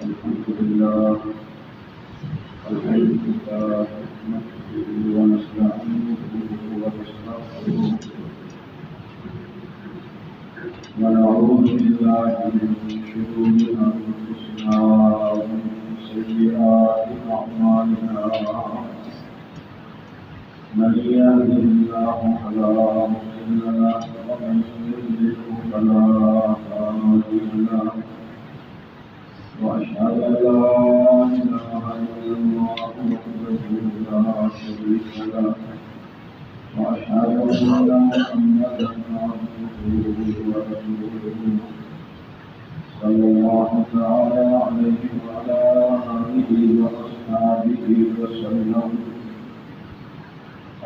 الحمد لله نحمده ونستعينه ونستغفره ونعوذ بالله من شرور أنفسنا ومن سيئات أعمالنا من يهده الله فلا مضل له ومن يضلل فلا هادي له وأشهد أن لا إله إلا الله وحده لا شريك له وأشهد أن محمدا عبده ورسوله صلى الله تعالى عليه وعلى آله وأصحابه وسلم.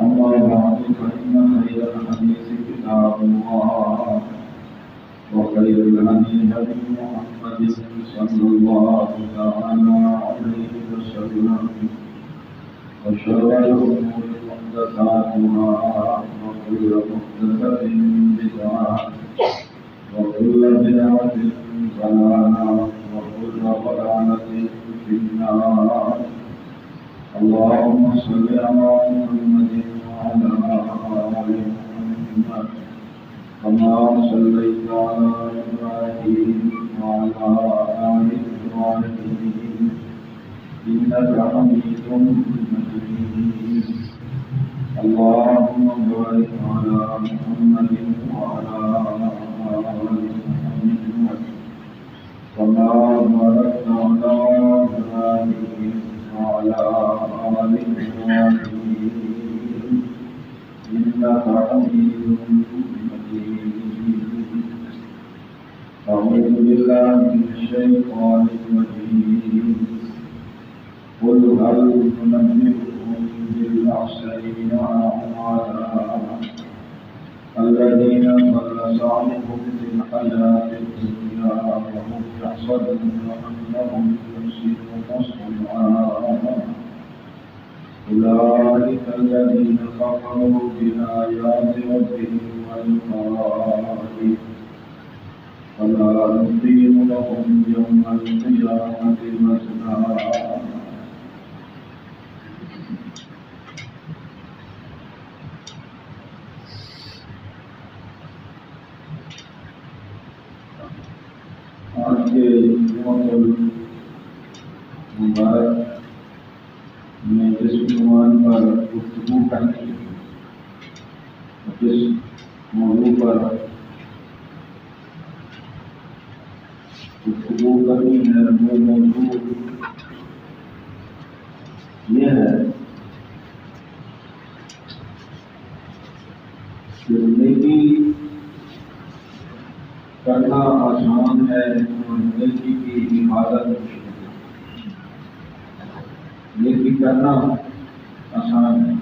أما بعد فإن خير الحديث كتاب الله وخير الهدي هدي محمد صلى الله تعالى عليه وسلم وشر الأمور محدثاتها وكل محدثة بدعة وكل بدعة ضلالة وكل ضلالة في النار. اللهم صل على محمد وعلى آل محمد كما صليت على إبراهيم وعلى آل إبراهيم إنك حميد مجيد. اللهم بارك على محمد وعلى آل محمد كما باركت على إبراهيم وعلى آل إبراهيم إنك حميد مجيد. أعوذ بالله من الشيطان الرجيم. قل هل ننبئكم بالأخسرين أعمالا الذين ضل سعيهم في الحياة الدنيا وهم يحسبون أنهم يحسنون صنعا أولئك الذين كفروا بآيات ربهم ولقائه فلا نقيم لهم يوم القيامة وزنا. آج کے جمعۃ المبارک میں جس عنوان پر گفتگو کرنے جس موضوع پر گفتگو کرنی ہے وہ موضوع یہ ہے کہ نیکی کرنا آسان ہے اور نیکی کی حفاظت مشکل ہے. نیکی کرنا آسان ہے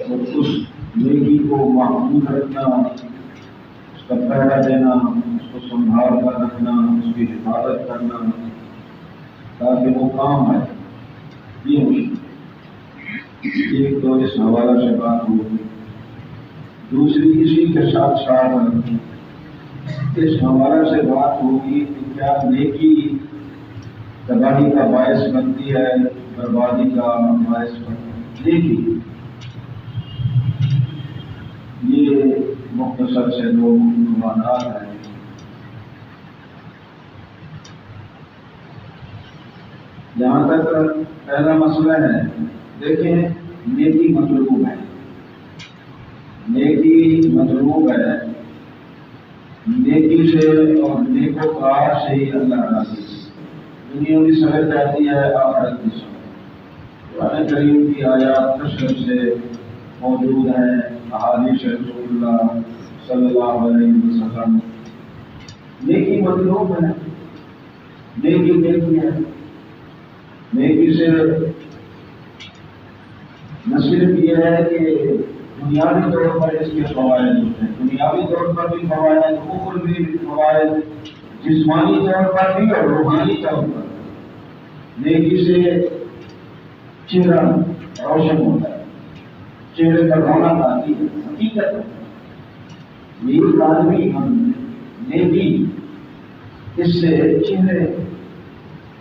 اور اس نیکی کو محفوظ رکھنا، اس کا پہرا دینا، اس کو سنبھال کر رکھنا، اس کی حفاظت کرنا تاکہ وہ کام ہے، یہ مشکل. ایک تو اس حوالہ سے بات ہوگی. دوسری اسی کے ساتھ ساتھ اس حوالے سے بات ہوگی کہ کیا نیکی تباہی کا باعث بنتی ہے، بربادی کا باعث بنتی ہے. نیکی یہ مختصر سے دو عنوانات ہیں. جہاں تک پہلا مسئلہ ہے، دیکھیں نیکی مطلوب ہے، نیکی مطلوب ہے. نیکی سے اور نیکوکار سے ہی اللہ راضی ہے. دنیا کی سمجھ جاتی ہے، آخرت کی سمجھ. قرآن کریم کی آیات کثرت سے موجود ہیں، احادیث رسول اللہ صلی اللہ علیہ وسلم. نیکی مطلوب ہے، نیکی نیکی ہے. نیکی سے نہ صرف یہ ہے کہ دنیاوی طور پر اس کے فوائد ہوتے ہیں، دنیاوی طور پر بھی فوائد، اخروی بھی فوائد، جسمانی طور پر بھی اور روحانی طور پر. نیکی سے چہرہ روشن ہوتا ہے، چہرے پر رونق آتی ہے. حقیقت نیک آدمی ہم نیکی اس سے چہرے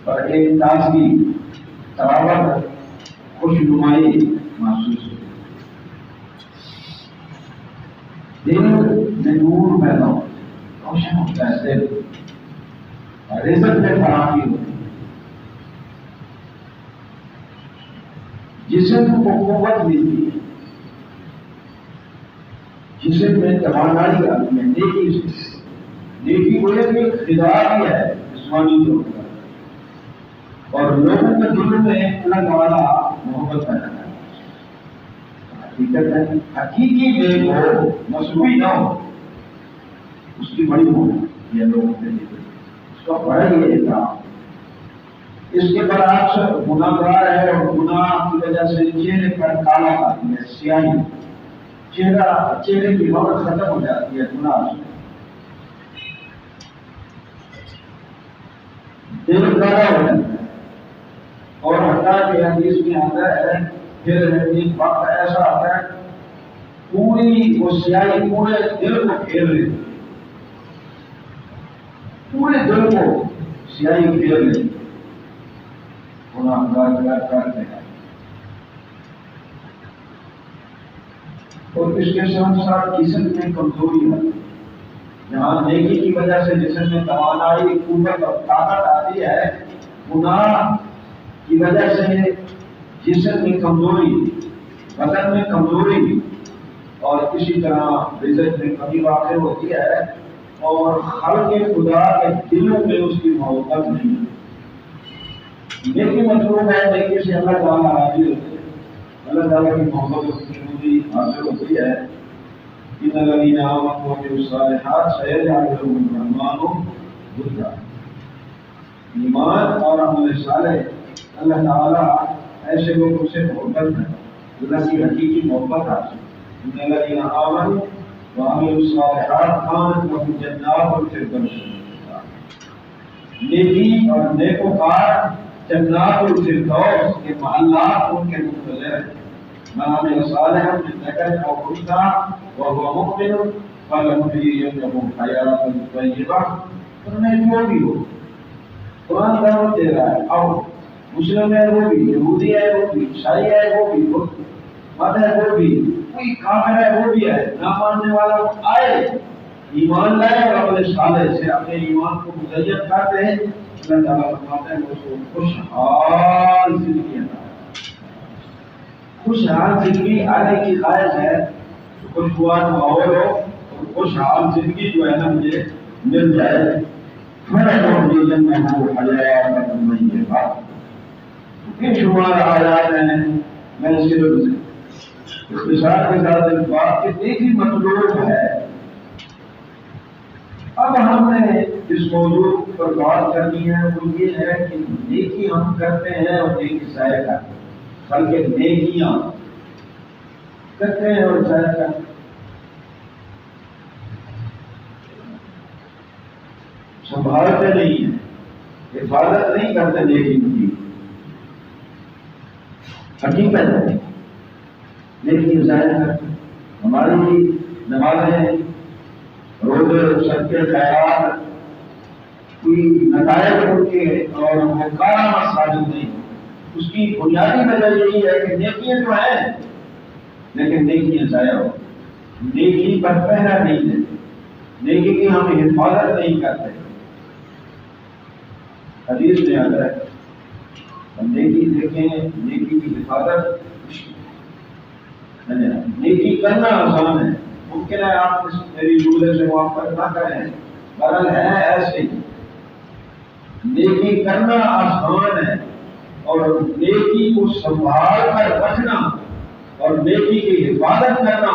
اور ایک تازگی، تراوت، خوش نمائی محسوس ہوتی ہے۔ دل میں نور پیدا ہوتا ہے، روشن ہوتا ہے دل، اور رزق میں فراہمی ہوتی ہے، جسم کو قوت ملتی ہے، جسم میں توانائی آتی ہے نیکی سے۔ نیکی وہ ایک خدا بھی ہے جسمانی طور پر، اور لوگوں کے دلوں میں اللہ تعالیٰ محبت پیدا کرتا ہے۔ حقیقت ہے حقیقی نیک ہو، مصنوعی نہ ہو، اس کی بڑی محبت یہ لوگوں کے لیے، اس کا بڑا یہ احترام۔ اس کے برعکس گناہ گار ہے اور گناہ کی وجہ سے چہرے پر کالا آتی ہے، سیاہی، چہرے کی رونق ختم ہو جاتی ہے گناہ سے، دل گاڑا ہو جاتا ہے، اور حتیٰ کہ حدیث میں آتا ہے پھر ایک وقت ایسا آتا ہے پوری وہ سیاہی پورے دل کو گھیر لیتی، پورے دل کو سیاہی گھیر لیتی، گناہ گار کرتے ہیں۔ اور اس کے ساتھ ساتھ جسم میں کمزوری ہے، جہاں نیکی کی وجہ سے جسم میں توانائی، قوت اور طاقت آتی ہے، گناہ کی وجہ سے جسم میں کمزوری، بدن میں کمزوری، اور اسی طرح رزق میں کمی واقع ہوتی ہے، اور خلق خدا کے دلوں میں اس کی محبت نہیں ہے۔ نیکی مطلوب ہے، نیکی سے اللہ تعالیٰ راضی ہوتے ہیں، اللہ تعالیٰ کی محبت اور خوشنودی حاصل ہوتی ہے۔ ان الذین آمنوا وعملوا الصالحات سیجعل لهم الرحمن ودا۔ ایمان اور عمل صالح اللہ تعالیٰ ایسے لوگوں سے محبت ہے، اللہ کی حقیقی محبت حاصل۔ ان الذین آمنوا وعملوا الصالحات كانت لهم جنات الفردوس۔ نیکی اور نیکوکار جنات الفردوس کے محلات ان کے منتظر ہیں۔ من عمل صالحا من ذکر او انثى وهو مؤمن فلنحيينه حیاة طیبہ۔ تمہیں جو بھی ہو، قرآن دعوت دے رہا ہے، اور مسلم ہے وہ بھی، یہودی ہے وہ بھی، عیسائی ہے وہ بھی، مت ہے وہ بھی، کوئی کافر ہے وہ بھی ہے، نہ ماننے والا آئے، ایمان لائے اور عمل صالح سے اپنے ایمان کو مزین کرتے ہیں، اللہ تعالیٰ فرماتے ہیں اس کو خوشحال زندگی عطا ہے۔ خوشحال زندگی آنے کی خواہش ہے، خوشگوار ماحول ہو اور خوشحال زندگی جو ہے نا مجھے مل جائے، بے شمار آیات ہیں، میں صرف اختصار کے ساتھ اس بات کے ایک ہی مطلوب ہے۔ اب ہم نے اس موضوع پر بات کرنی ہے، وہ یہ ہے کہ نیکی ہم کرتے ہیں اور نیکی ضائع کرتے ہیں، بلکہ نیکیاں کرتے ہیں اور ضائع کرتے ہیں، سنبھالتے نہیں ہیں، حفاظت نہیں کرتے نیکی کی، حقیقت ہے لیکن ضائع کرتے ہیں۔ ہماری نمازیں، روزے، صدقے، خیرات کوئی نتائج ان کے اور وہ کارآمد ثابت نہیں، اس کی بنیادی وجہ یہی ہے کہ نیکیاں تو ہیں لیکن نیکیاں ضائع ہو، نیکی پر پہرا نہیں دیتے، نیکی کی ہم حفاظت نہیں کرتے۔ حدیث میں آتا ہے ہم نیکی دیکھیں، نیکی کی حفاظت نیکی کرنا آسان ہے، ممکن ہے آپ اس میری جملے سے موافقت نہ کریں، بہرحال ہے ایسے ہی، نیکی کرنا آسان ہے، اور نیکی کو سنبھال کر رکھنا اور نیکی کی حفاظت کرنا،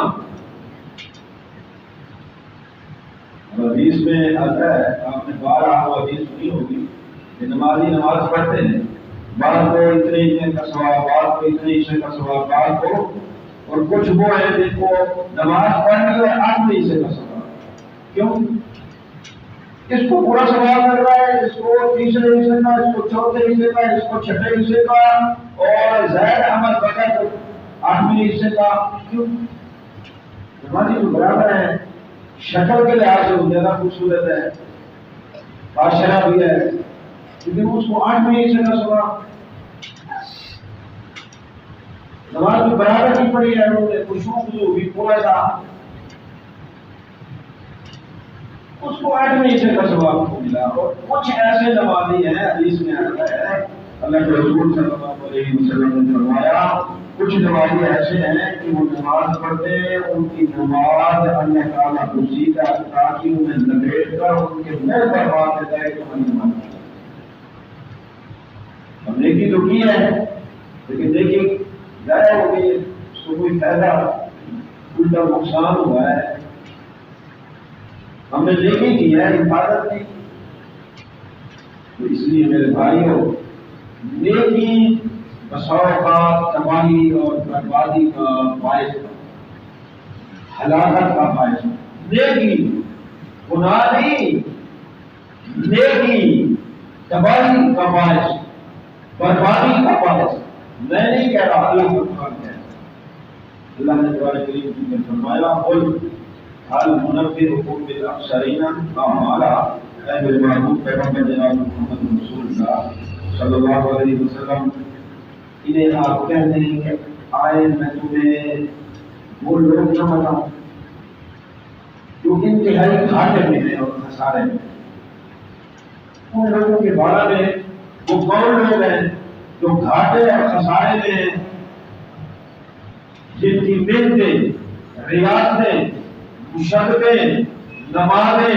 حدیث میں آتا ہے، آپ نے بارہ وہ حدیث سنی ہوگی کہ نمازی نماز پڑھتے ہیں، بعض کو اتنے کا ثواب، بعض کو اتنے حصے کا ثواب، بعض کو، اور کچھ وہ ہیں جن کو نماز پڑھنے کے 8 حصے کا ثواب۔ کیوں؟ اس کو پورا ثواب مل رہا ہے، اس کو تیسرے حصے کا، اس کو چوتھے حصے کا، اس کو چھٹے حصے کا، اور زائد عمل بغیر 8ویں حصے کا۔ کیوں؟ نمازی تو برابر ہے، شکل کے لحاظ سے زیادہ خوبصورت ہے، بادشاہ بھی ہے، لیکن اس کو 8 میں ہی چلا سوا نماز میں برابر نہیں پڑی ہے، انہوں نے خشوع بھی پورا تھا، اس کو 8 میں سے کا ثواب کو ملا۔ اور کچھ ایسے نمازی ہیں، حدیث میں آتا ہے اللہ کے رسول صلی اللہ علیہ وسلم نے فرمایا کچھ نمازی ایسے ہیں کہ وہ نماز پڑھتے ہیں، ان کی نماز اللہ تعالیٰ کو سیدھا تاکہ انہیں لپیٹ کر ان کے منہ پر بات دیتا ہے کہ ہماری نماز ہم نیکی تو کی ہے لیکن دیکھیے ضائع ہو گئی، اس کو کوئی فائدہ الٹا نقصان ہوا ہے۔ ہم نے نیکی کی ہے، حفاظت کی، تو اس لیے میرے بھائیوں نیکی بسا اوقات تباہی اور بربادی کا باعث، ہلاکت کا باعث۔ نیکی گناہ نہیں، نیکی تباہی کا باعث، بربادی کا باعث۔ میں نہیں کہہ رہا، اللہ کا قرآن ہے، اللہ نے قرآن کریم میں فرمایا قل هل ننبئكم بالاخسرین اعمالا، اے میرے محبوب پیغمبر جناب محمد رسول اللہ صلی اللہ علیہ وسلم، انہیں آپ کہہ دیں کہ آئے میں تمہیں وہ لوگ نہ بتاؤں جو انتہائی گھاٹے میں ہیں اور خسارے میں۔ ان لوگوں کے بارے میں وہ کون لوگ ہیں جو گھاٹے اور خسارے میں ہیں، جن کی محنتیں، ریاضتیں، مشقتیں، نمازیں،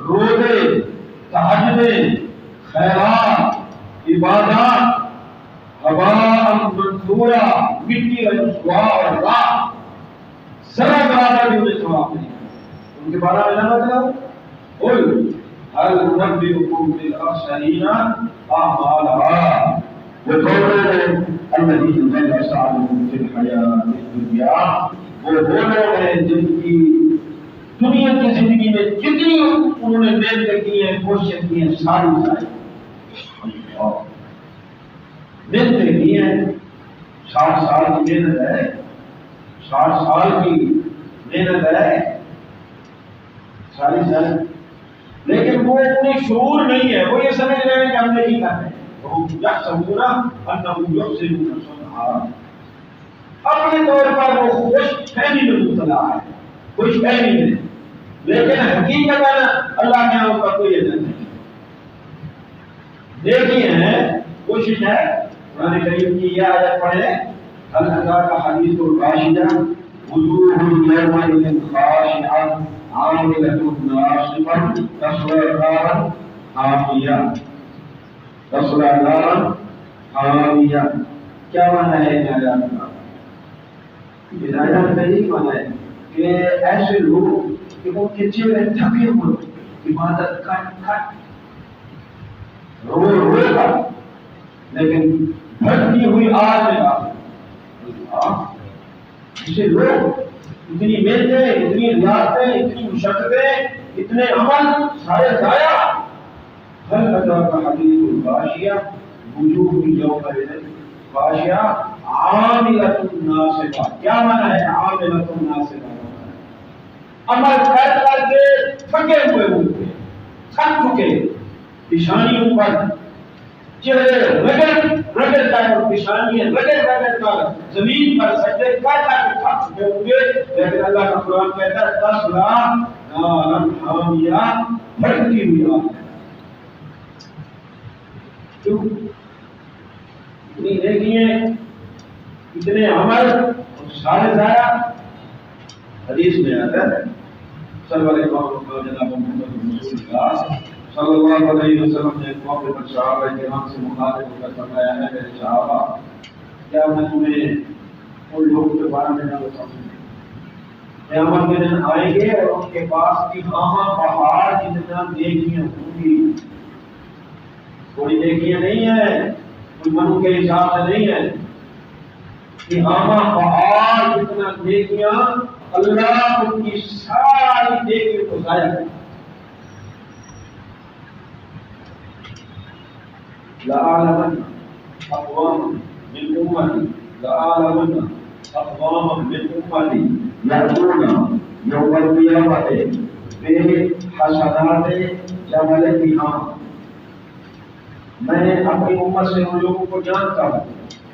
روزے، تہجدیں، خیرات، عبادات ہواء منثورا، مٹی اور رسوا اور راہ ذرا برابر بھی انہیں ثواب نہیں۔ ان کے بارے میں نہ بتاؤ قل هل ننبئكم بالاخسرین اعمالا، وہ لوگ الذین ضل سعیهم فی الحیاۃ الدنیا، وہ لوگ ہیں جن کی دنیا کی زندگی میں جتنی انہوں نے محنت کی ہے، کوشش کی ہے، ساری محنتیں کی ہیں۔ 60 سال کی محنت ہے، 60 سال کی محنت ہے ساری سال، لیکن وہ اتنی شعور نہیں ہے، وہ یہ سمجھ رہے ہیں کہ ہم نے کی کرنا ہے، وہ یحسبون انهم یحسنون صنعا، اپنے طور پر وہ خوش فہمی میں مبتلا ہے، خوش فہمی میں، لیکن حقیقت اللہ کے یہاں کا کوئی عزت نہیں۔ دیکھیے ہیں کوشش ہے، قرآن کریم کی یہ آیت پڑھیں هل أتاك حديث الغاشية وجوه يومئذ خاشعة عاملة ناصبة تصلى نارا حامية، تصلى نارا حامية۔ کیا معنی ہے ان آیات کا؟ ان آیات کا یہی معنی ہے کہ ایسے لوگ کہ وہ کے چہرے تھکے ہوئے، عبادت کٹ رو کر، لیکن بھٹکی ہوئی آگ میں ڈال۔ اسے لوگ اتنی محنتیں، اتنی ریاضتیں، اتنی مشقتیں، اتنے عمل سارے ضائع۔ هل أتاك حديث الغاشية وجوه يومئذ خاشعة عاملة ناصبة، کیا معنی ہے عاملة ناصبة؟ عمل کر کے تھکے ہوئے ہوتے، تھک چکے، پیشانیوں پر چہرے رگڑ کر، پیشانیاں رگڑ کر زمین پر سجدے کر کے تھک چکے ہوں گے، لیکن اللہ کا قرآن کہتا ہے تصلیٰ نارا حامیہ، بھڑکتی ہوئی آگ۔ کیوں؟ اتنی نیکیاں، اتنے عمل سارے ضائع۔ حدیث میں آتا ہے سرور کون جناب محمد رسول اللہ صلی اللہ علیہ وسلم نے ایک موقع پر صحابہ کرام سے مخاطب ہو کر فرمایا ہے میرے صحابہ، کیا میں تمہیں ان لوگوں کے بارے میں نہ بتاؤں؟ قیامت کے دن آئیں گے اور ان کے پاس کی پہاڑ جتنا نیکیاں ہوں گی، کوئی نیکیاں نہیں ہے، کوئی منو کے حساب سے نہیں ہے، کہ پہاڑ جتنا نیکیاں، اللہ ان کی ساری نیکیوں کو ضائع کر۔ لَأَعْلَمَنَّ أَقْوَامًا مِنْ أُمَّتِي لَأَعْلَمَنَّ أَقْوَامًا مِنْ أُمَّتِي يَأْتُونَ يَوْمَ الْقِيَامَةِ بِحَسَنَاتِ جَبَلِ تِحَامَ، میں اپنی امت سے ان لوگوں کو جانتا ہوں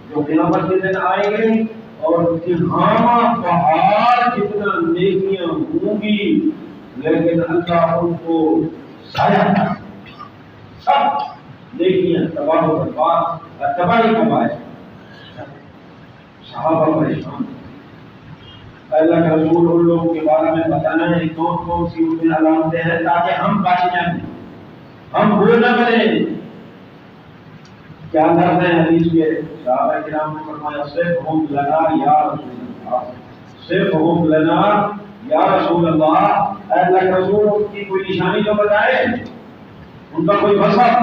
جو قیامت کے دن آئیں گے اور تہامہ پہاڑ جتنا نیکیاں ہوں گی، لیکن اللہ ان کو ضائع کر سب نیکیاں تباہ و برباد تباہی کمائے۔ صحابہ پریشان، اللہ کے رسول ان لوگوں کے بارے میں بتانا ہے کون کون سی ان میں علامتیں ہیں تاکہ ہم بچ جائیں، ہم بھول نہ کریں۔ کیا کرتے ہیں حدیث کے صحابہ کرام نے فرمایا صرف ہم لنا یا رسول اللہ، صرف ہم لنا یا رسول اللہ، اے اللہ کے رسول ان کی کوئی نشانی تو بتائے، ان کا کوئی وصف،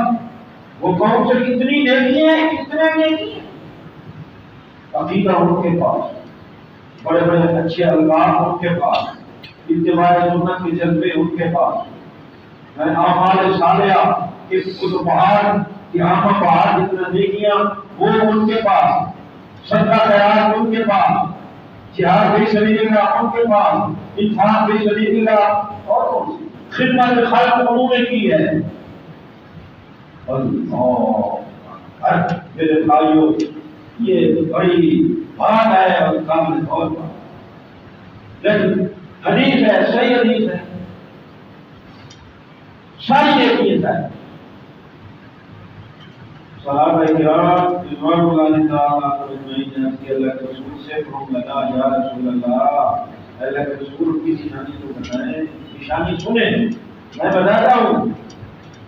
وہ کون سے کتنی نیکی ہے، کتنے نیکی ہے، عقیدہ ان کے پاس، بڑے بڑے اچھے الفاظ ان کے پاس، اتباع سنت کے جذبے ان کے پاس، اعمال صالحہ کے پہاڑ کہ آما پہاڑ جتنا نیکیاں وہ ان کے پاس، صدقہ خیرات ان کے پاس، جہاد فی سبیل اللہ ان کے پاس، انفاق فی سبیل اللہ اور خدمت خلق انہوں نے کی ہے۔ اللہ میرے بھائیوں، یہ بڑی بات ہے اور قابل غور بات، لیکن حدیث ہے، صحیح حدیث ہے، ساری نیکیاں ہے۔ صحابہ کرام رضوان اللہ تعالیٰ اجمعین نے کہ اللہ کے رسول سے فرم لنا یا رسول اللہ، اللہ کے رسول کی نشانی تو بتائیں، نشانی سنیں، میں بتاتا ہوں،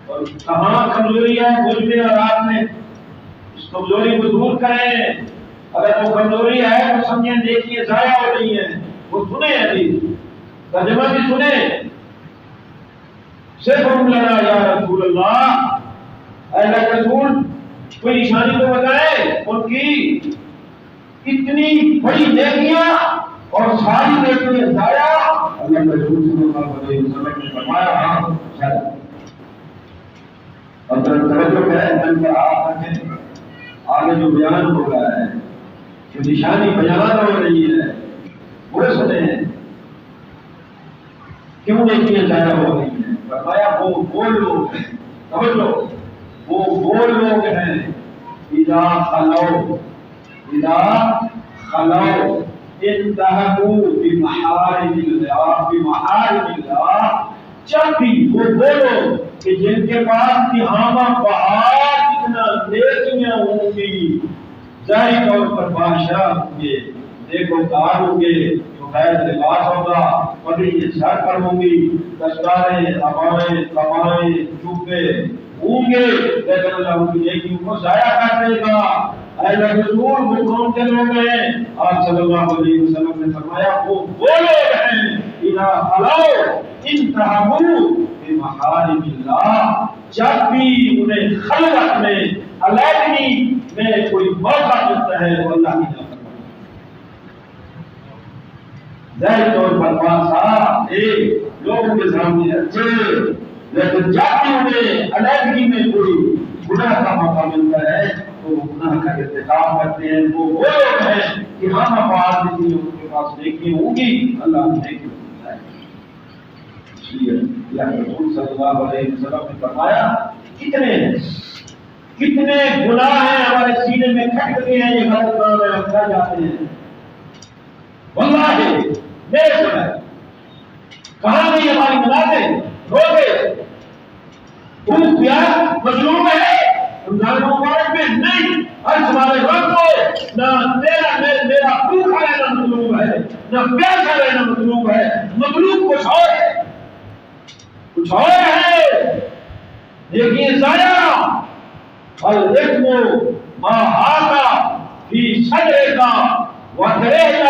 اور کہاں کمزوری ہے مجھ میں اور آپ میں، اس کمزوری کو دور کریں۔ اگر وہ کمزوری ہے تو سمجھیں دیکھیے ضائع ہو رہی ہے، وہ سنیں حدیث ترجمہ بھی سنیں، صرف فرم لنا یا رسول اللہ، اللہ کے رسول کوئی نشانی تو بتائے ان کی، اتنی بڑی نیکیاں اور ساری نیکیاں ضائع، اللہ کے رسول صلی اللہ علیہ وسلم نے فرمایا اور توجہ کریں پر آگے جو بیان ہو رہا ہے، جو نشانی بیان ہو رہی ہے وہ سنیں، کیوں نیکیاں ضائع ہو رہی ہیں؟ فرمایا وہ لوگ ہیں، توجہ، وہ لوگ ہیں اذا خلو انتہکوا بمحارم اللہ، جب بھی وہ لوگ کہ جن کے پاس تہامہ پہاڑ جتنا نیکیاں ہوں گی، ظاہری طور پر بادشاہ ہوں گے، نیکوکار ہوں گے، خیر لباس ہوگا، پگڑی سر پر ہوں گی، دستاریں، عبائیں، قبائیں، جوبے ہوں گے، لیکن اللہ ان کی نیکیوں کو ضائع کر دے گا۔ اے اللہ کے رسول وہ کون سے لوگ ہیں؟ آپ صلی اللہ علیہ وسلم نے فرمایا وہ لوگ ہیں اذا خلو انتہکوا بمحارم اللہ، جب بھی انہیں خلوت میں، علیحدگی میں کوئی موقع ملتا ہے وہ اللہ کی نافرمانی، ظاہر طور پر بادشاہ لوگوں کے سامنے اچھے، لیکن جب بھی انہیں علیحدگی میں کوئی گناہ کا موقع ملتا ہے تو وہ گناہ کا ارتکاب کرتے ہیں۔ وہ لوگ ہیں کہ ہم پہاڑ جتنی ان کے پاس نیکی ہوں گی، اللہ نے نیکی بتائے۔ اس لیے اللہ رسول صلی اللہ علیہ وسلم نے فرمایا کتنے گناہ ہیں ہمارے سینے میں کھٹ گئے ہیں، یہ غلط کام ہے، ہم کر جاتے ہیں، واللہ میرے سمجھ کہاں گئی ہماری منازل، روزے بھوک پیاس مظلوم ہے رمضان مبارک میں نہیں، ہر ہمارے رب کو نہ میرا بھوکا رہنا مطلوب ہے، نہ پیاسا رہنا مطلوب ہے، مطلوب کچھ اور ہے، کچھ اور ہے، لیکن ضائع الاثم ما حاک فی صدرک وکرہت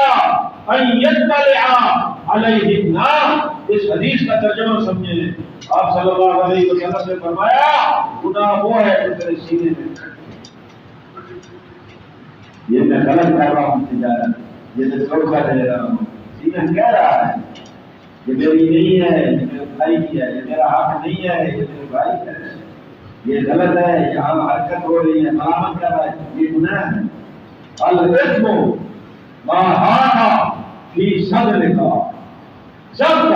ان یطلع علیہ الناس۔ اس حدیث کا ترجمہ سمجھیں، آپ صلی اللہ علیہ وسلم نے فرمایا گناہ وہ ہے جو تیرے سینے میں کھٹ، یہ میں غلط کر رہا ہوں تجارت، یہ میں دھوکہ دے رہا ہوں، سینہ کہہ رہا ہے یہ میری نہیں ہے، یہ میرے بھائی کی ہے، یہ میرا حق نہیں ہے، یہ میرے بھائی کا ہے، یہ غلط ہے، یہاں حرکت ہو رہی ہے، ملامت کر رہا ہے، یہ گناہ ہے۔ الاثم ما حاک فی صدرک، ضبط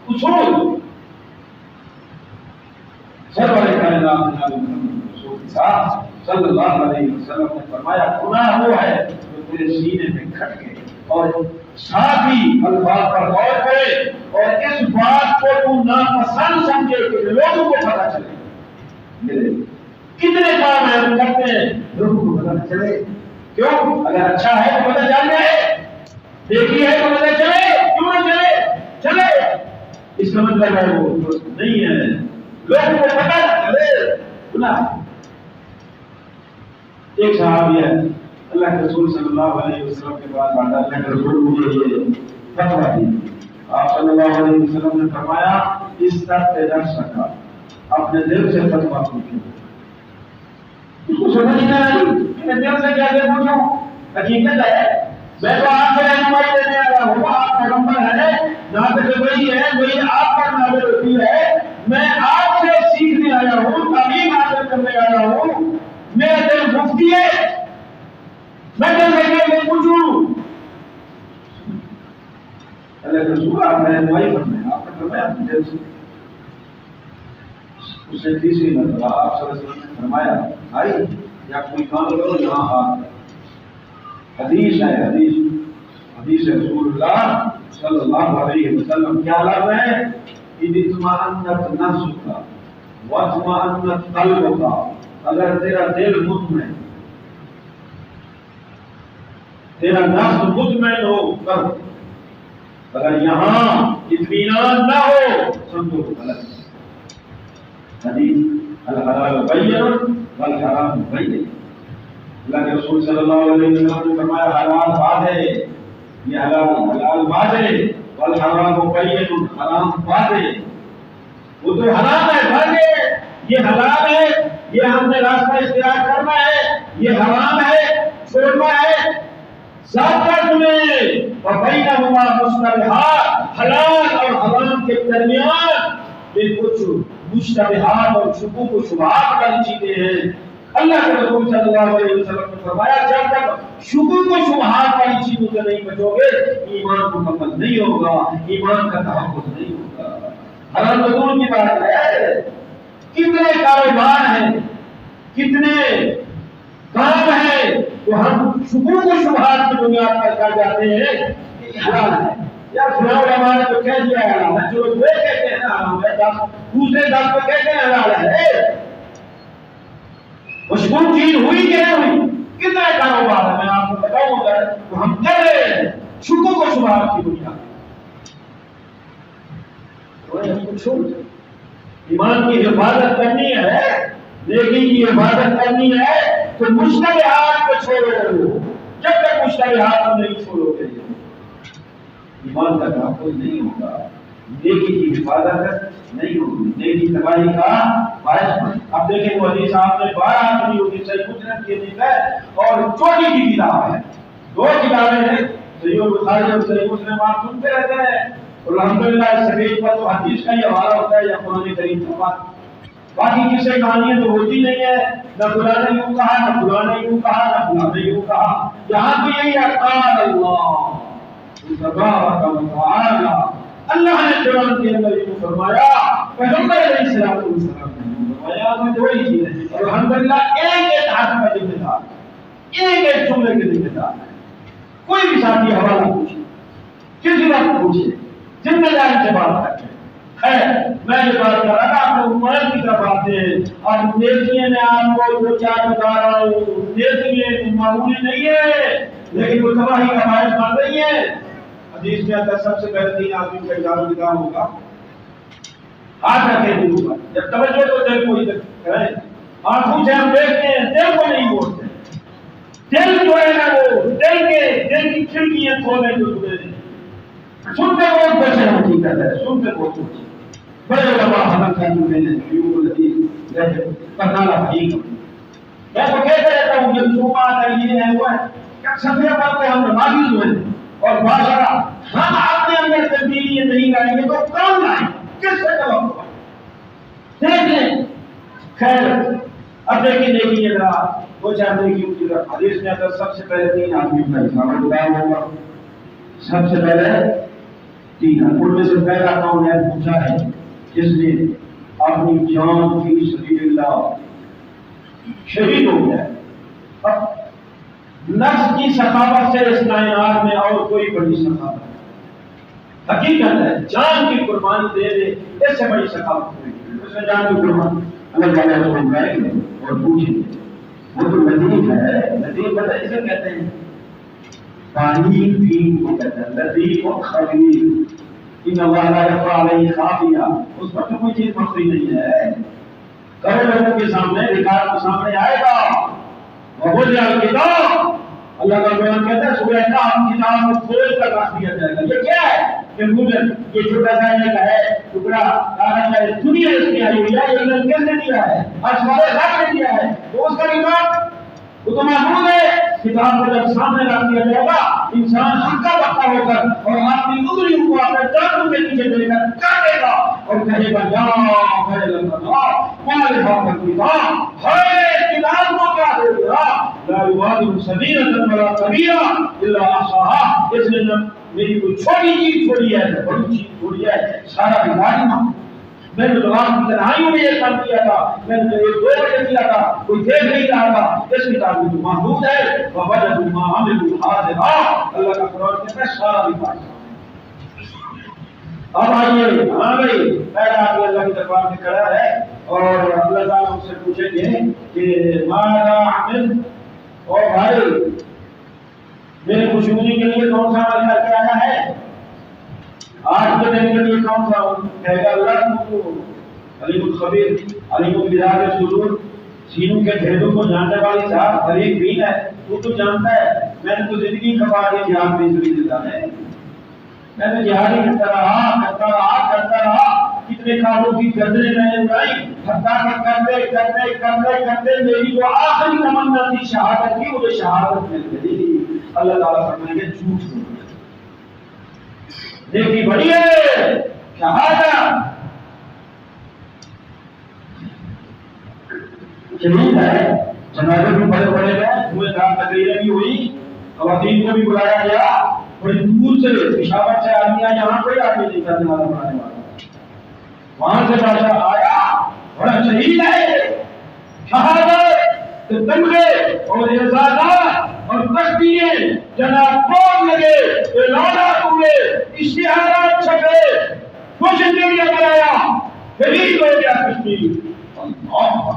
اصول سرور کائنات اللہ صلی اللہ علیہ وسلم نے فرمایا گناہ وہ ہے جو تیرے سینے میں کھٹ گئے، اور ساتھ ہی الفاظ پر غور کرے اور اس بات کو تو ناپسند سمجھے کہ لوگوں کو پتہ چلے۔ کتنے کام ہیں ہم کرتے ہیں لوگوں کو پتہ چلے، کیوں؟ اگر اچھا ہے تو پتہ چل جائے، دیکھی ہے تو پتہ چلے، کیوں نہ چلے؟ چلے، اس کا مطلب ہے وہ نہیں ہے، لوگوں کو پتہ چلے گناہ۔ ایک صحابی ہے، اللہ کے رسول صلی اللہ علیہ وسلم کے بعد اللہ کے رسول مجھے یہ فتویٰ دی، آپ صلی اللہ علیہ وسلم نے فرمایا اس طرح سے رکھ سکا، اپنے دل سے فتویٰ پوچھو۔ اس کو سمجھ نہیں آئی کہ میں دل سے کیسے پوچھوں؟ حقیقت ہے میں تو آپ سے رہنمائی دینے آیا ہوں، آپ پیغمبر ہیں، نازل وہی ہے، وہی آپ پر نازل ہوتی ہے، میں آپ سے سیکھنے آیا ہوں، تعلیم حاصل کرنے آیا ہوں، میرا دل مفتی ہے، میں دل سے کیسے پوچھوں؟ اللہ کے رسول آپ نے رہنمائی فرمایا، آپ نے فرمایا اپنے دل سے۔ اس نے تیسری مرتبہ آپ صلی اللہ علیہ وسلم نے فرمایا بھائی یا کوئی کام کرو یہاں ہاتھ، حدیث ہے، حدیث رسول اللہ صلی اللہ علیہ وسلم کیا لفظ ہے؟ اطمأنت نفسک واطمأنت قلبک، اگر تیرا دل مطمئن، تیرا نفس مطمئن ہو کر، اگر یہاں اطمینان نہ ہو سمجھو غلط۔ حدیث الحلال بین والحرام بین، اللہ کے رسول صلی اللہ علیہ وسلم نے فرمایا حلال واضح، یہ حلال واضح، والحرام بین، حرام واضح، وہ تو حرام ہے واضح، یہ حلال ہے، یہ ہم نے راستہ اختیار کرنا ہے، یہ حرام ہے چھوڑنا ہے، ضابطہ سنیں، وبینہما مشتبہات، حلال اور حرام کے درمیان یہ کچھ مشتبہات اور شکوک و شبہات والی چیزیں ہیں۔ اللہ کے رسول صلی اللہ علیہ وسلم نے فرمایا جب تک شکوک و شبہات والی چیزوں سے نہیں بچو گے ایمان مکمل نہیں ہوگا، ایمان کا تحفظ نہیں ہوگا۔ حرام دور کی بات ہے، کتنے کاروبار ہیں، کتنے کام ہیں تو ہم شکوک و شبہات کی بنیاد پر کر جاتے ہیں کہ حلال ہے، یا فلاں علماء نے تو کہہ دیا حرام ہے، جو وہ کہتے ہیں حرام ہے، دوسرے دس کو کہتے ہیں حلال ہے۔ مشکوک چیز ہوئی کہ نہیں ہوئی؟ کتنا کاروبار ہے میں آپ کو بتاؤں گا تو ہم کر رہے ہیں شکوک و شبہات کی بنیاد۔ ایمان کی حفاظت کرنی ہے، نیکی کی حفاظت کرنی ہے تو مشتبہات کو چھوڑو، جب تک مشتبہات کو نہیں چھوڑو گے ایمان کا تحفظ نہیں ہوگا، نیکی کی حفاظت نہیں ہوگی، نیکی تباہی کا باعث۔ اب دیکھیں وہ حدیث آپ نے 12 آدمی ہوگی صحیح مسلم کی حدیث ہے اور چوٹی کی کتاب ہے، دو کتابیں ہیں صحیح البخاری اور صحیح مسلم، آپ سنتے رہتے ہیں اور الحمدللہ اس سبیل پر تو حدیث کا ہی حوالہ ہوتا ہے یا قرآن کریم کا بات، باقی کسی کہانیاں تو ہوتی نہیں ہے، نہ فلاں نے یوں کہا، نہ فلاں نے یوں کہا، نہ فلاں نے یوں کہا، یہاں تو یہی ہے قال اللہ تبارک و تعالی، اللہ نے قرآن کے اندر یہ فرمایا، پیغمبر علیہ السلام نے فرمایا، میں وہی چیز ہے اور الحمدللہ ایک ایک حرف کا ذمہ دار، ایک ایک جملے کے ذمہ دار ہے۔ کوئی بھی ساتھی حوالہ پوچھے، کسی وقت پوچھے، ذمہ داری سے بات کرتے خیر میں یہ بات کر رہا تھا آپ کو عمر کی طرف آتے ہیں اور نیکیاں میں آپ کو جو چار بتا رہا ہوں، نیکیاں معمولی نہیں ہے لیکن وہ تباہی کا باعث بن رہی ہے۔ حدیث میں آتا ہے سب سے پہلے 3 آدمی کا اجازت نکال ہوگا، ہاتھ رکھے دل پر، جب توجہ تو دل کو ہی کریں، آنکھوں سے ہم دیکھتے ہیں دل کو نہیں موڑتے، دل جو ہے نا وہ دل کی کھڑکیاں کھولیں جو تمہیں سنتے بہت بچے ہم کی کرتے ہیں، سنتے بہت بچے بڑے علماء حضرت صاحب میں نے یوں الحدیث کرنالا بھائی میں تو کہتے رہتا ہوں یہ جمعہ ہے یہ ہے وہ ہے، کیا صفحہ پر ہم نمازی ہوئے اور باشرہ ہم اپنے اندر تبدیلی نہیں لائیں گے تو کون لائیں، کس سے جواب ہوگا؟ دیکھ لیں خیر اب دیکھیں دیکھیے ذرا وہ چاہتے ہیں کہ طرف حدیث میں اگر سب سے پہلے 3 آدمی کا حساب بتایا ہوگا، سب سے پہلے 3 ان میں سے پہلا کون ہے؟ پوچھا ہے جس نے اپنی جان فی سبیل اللہ شہید ہو گیا۔ اب نفس کی سخاوت سے اس کائنات میں اور کوئی بڑی سخاوت ہے، حقیقت ہے، جان کی قربانی دے دے، اس سے بڑی سخاوت کوئی نہیں۔ اس نے جان کی قربانی اللہ تعالیٰ کو بلائیں گے اور پوچھیں گے، وہ تو لطیف ہے، لطیف پتہ اسے کہتے ہیں، پانی بھی کو کہتے ہیں لطیف اور خبیر، ان اللہ لا یخفی علیہ خافیہ، اس پر تو کوئی چیز مخفی نہیں ہے، کرے لوگوں کے سامنے، ریکارڈ کے سامنے آئے گا، وَوُضِعَ الْكِتَابُ، اللہ کا بیان کہتا ہے سورہ کہف کتاب کو کھول کر رکھ دیا جائے گا۔ یہ کیا ہے کہ مجھے یہ چھوٹا سا ایک ہے ٹکڑا کاغذ کا، دنیا اس میں آئی ہوئی ہے، یہ اللہ کس نے دیا ہے؟ ہر سوالے رب نے دیا ہے، تو اس کا ریکارڈ وہ تو محفوظ ہے۔ کتاب کو جب سامنے رکھ دیا جائے گا، انسان ہکا بکا ہو کر اور اپنی انگلیوں کو اپنے ٹانگوں کے پیچھے دے کر کاٹے گا اور کہے گا یا خیر اللہ مال باب کتاب، ہے کتاب کو کیا دے گا؟ لا یغادر صغیرۃ ولا کبیرہ الا احصاها، اس نے میری کوئی چھوٹی چیز چھوڑی ہے، بڑی چیز چھوڑی ہے، سارا بگاڑنا۔ میں نے رات کی تنہائیوں میں یہ کام کیا تھا، میں نے 2 بجے کیا تھا، کوئی دیکھ نہیں رہا تھا، اس کتاب میں تو محفوظ ہے، وَوَجَدُوا مَا عَمِلُوا حَاضِرًا، اللہ کا قرآن کہتا ہے سارا ریکارڈ۔ اب آئیے، ہاں بھائی، پہلا آدمی اللہ کی دربار میں کھڑا ہے اور اللہ تعالیٰ ان سے پوچھیں گے کہ ماذا عملت، اور بھائی میرے خوشنودی کے لیے کون سا عمل کر کے آیا ہے؟ آج کے دن کے لیے کون سا کہے گا؟ اللہ تو علیم الخبیر، علیم بذات الصدور، سینوں کے بھیدوں کو جاننے والی ذات، قریب بھی ہے، تو جانتا ہے۔ میں نے تو زندگی کھپا دی جہاد بھی سبیل اللہ میں، میں نے جہادی کرتا رہا، کتنے کاموں کی گردنیں میں نے اڑائی، حتیٰ کہ کرتے میری جو آخری تمنا تھی شہادت کی، مجھے شہادت مل گئی۔ اللہ تعالیٰ فرمائیں گے جھوٹ ہو گیا، دیکھی بڑی ہے شہادت، شہید ہے، جنازے بھی بڑے بڑے گئے، دھوئے دھام تقریریں بھی ہوئی، خواتین کو بھی بلایا گیا، بڑی دور سے پشاور سے آدمی آیا، یہاں کوئی آدمی نہیں تھا جنازہ پڑھانے والا، وہاں سے بادشاہ آیا، بڑا شہید ہے، شہادت تمغے اور اعزازات اور تختیے جناب بول لگے، اعلانات ہوئے، اشتہارات چھپے، سوشل میڈیا پر آیا، شہید ہو گیا کشمیر۔ اللہ،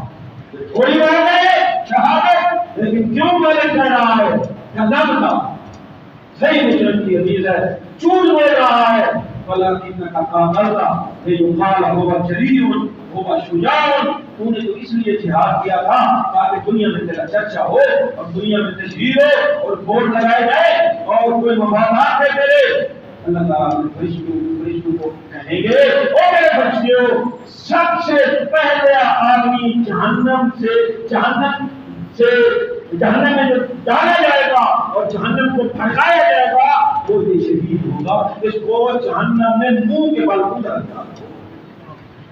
تھوڑی بات ہے شہادت، لیکن کیوں غلط کہہ رہا ہے؟ قدم کا صحیح مسلم کی حدیث ہے، جھوٹ بول رہا ہے، وَلَكِنَّكَ قَاتَلْتَ لِيُقَالَ هُوَ جَرِيءٌ هُوَ شُجَاعٌ، تو نے تو اس لیے جہاد کیا تھا تاکہ دنیا میں تیرا چرچا ہو اور دنیا میں تشہیر ہو اور بورڈ لگائے جائے اور کوئی مفادات ہے تیرے۔ اللہ تعالیٰ اپنے فرشتوں کو کہیں گے، او میرے فرشتوں، سب سے پہلے آدمی جہنم میں جو ڈالا جائے گا اور جہنم کو پھٹکایا جائے گا وہ یہ شہید ہوگا، اس کو جہنم میں منہ کے بل ڈالا جائے گا۔